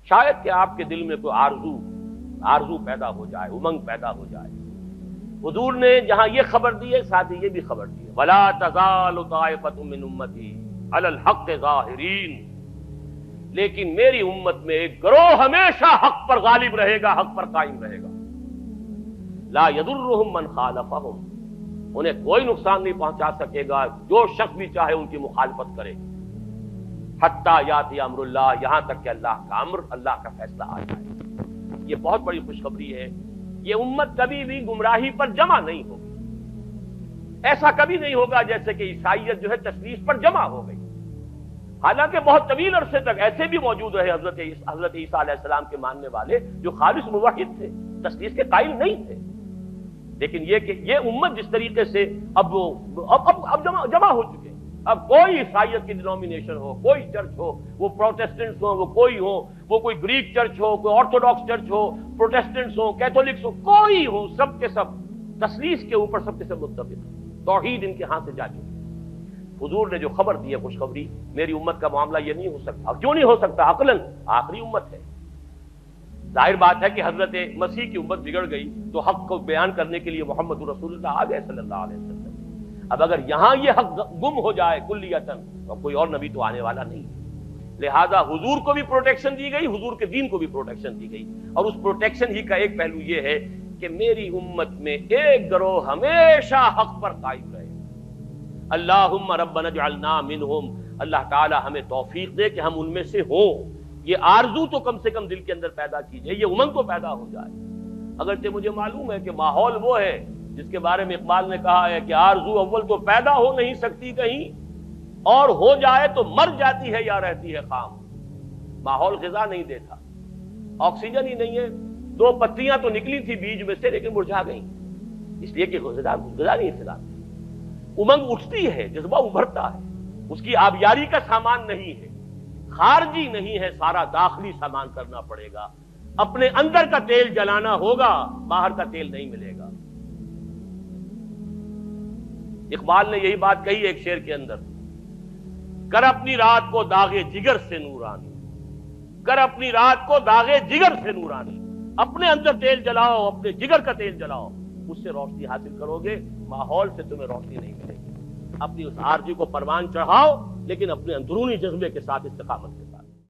شاید کہ آپ کے دل میں کوئی آرزو پیدا ہو جائے، امنگ پیدا ہو جائے۔ حضور نے جہاں یہ خبر دی ہے، ساتھ ہی یہ بھی خبر دی ہے وَلَا تَزَالُ طَائِفَةٌ مِّنْ أُمَّتِي عَلَى الْحَقِّ ظَاهِرِينَ، لیکن میری امت میں ایک گروہ ہمیشہ حق پر غالب رہے گا، حق پر قائم رہے گا۔ لا يضرهم من خالفهم، انہیں کوئی نقصان نہیں پہنچا سکے گا جو شخص بھی چاہے ان کی مخالفت کرے، حتی یاتی امر اللہ، یہاں تک کہ اللہ کا امر، اللہ کا فیصلہ آ جائے۔ یہ بہت بڑی خوشخبری ہے۔ یہ امت کبھی بھی گمراہی پر جمع نہیں ہوگی۔ ایسا کبھی نہیں ہوگا جیسے کہ عیسائیت جو ہے تثلیث پر جمع ہو گئی۔ حالانکہ بہت طویل عرصے تک ایسے بھی موجود رہے حضرت عیسیٰ علیہ السلام کے ماننے والے جو خالص موحد تھے، تثلیث کے قائل نہیں تھے، لیکن یہ کہ یہ امت جس طریقے سے اب جمع ہو چکے ہیں۔ اب کوئی عیسائیت کی ڈینومینیشن ہو، کوئی چرچ ہو، وہ پروٹیسٹنٹس ہو، وہ کوئی ہو، وہ کوئی گریک چرچ ہو، کوئی آرتھوڈاکس چرچ ہو، پروٹیسٹنٹس ہو، کیتھولکس ہو، کوئی ہو، سب کے سب تثلیث کے اوپر سب کے سب متفق ہیں۔ توحید ان کے ہاتھ سے جا چکی۔ حضور نے جو خبر دی ہے خوشخبری، میری امت کا معاملہ یہ نہیں ہو سکتا۔ کیوں نہیں ہو سکتا؟ عقلاً آخری امت ہے۔ ظاہر بات ہے کہ حضرت مسیح کی امت بگڑ گئی تو حق کو بیان کرنے کے لیے محمد رسول اللہ آ گئے صلی اللہ علیہ وسلم۔ اب اگر یہاں یہ حق گم ہو جائے کلیتاً تو کوئی اور نبی تو آنے والا نہیں ہے۔ لہذا حضور کو بھی پروٹیکشن دی گئی، حضور کے دین کو بھی پروٹیکشن دی گئی، اور اس پروٹیکشن ہی کا ایک پہلو یہ ہے کہ میری امت میں ایک گروہ ہمیشہ حق پر قائم رہے۔ اللہم ربنا اجعلنا منہم، اللہ تعالی ہمیں توفیق دے کہ ہم ان میں سے ہوں۔ یہ آرزو تو کم سے کم دل کے اندر پیدا کیجئے، یہ امنگ تو پیدا ہو جائے۔ اگرچہ مجھے معلوم ہے کہ ماحول وہ ہے جس کے بارے میں اقبال نے کہا ہے کہ آرزو اول تو پیدا ہو نہیں سکتی کہیں، اور ہو جائے تو مر جاتی ہے یا رہتی ہے خام۔ ماحول غذا نہیں دیتا، آکسیجن ہی نہیں ہے، 2 پتیاں تو نکلی تھی بیج میں سے لیکن مرجھا گئیں، اس لیے کہ غذا نہیں فضا۔ امنگ اٹھتی ہے، جذبہ ابھرتا ہے، اس کی آبیاری کا سامان نہیں ہے، خارجی نہیں ہے، سارا داخلی سامان کرنا پڑے گا۔ اپنے اندر کا تیل جلانا ہوگا، باہر کا تیل نہیں ملے گا۔ اقبال نے یہی بات کہی ایک شعر کے اندر، کر اپنی رات کو داغے جگر سے نورانی، کر اپنی رات کو داغے جگر سے نورانی، اپنے اندر تیل جلاؤ، اپنے جگر کا تیل جلاؤ، اس سے روشنی حاصل کرو گے، ماحول سے تمہیں روشنی نہیں ملے گی۔ اپنی اس آرزو کو پروان چڑھاؤ، لیکن اپنے اندرونی جذبے کے ساتھ استقامت کرو۔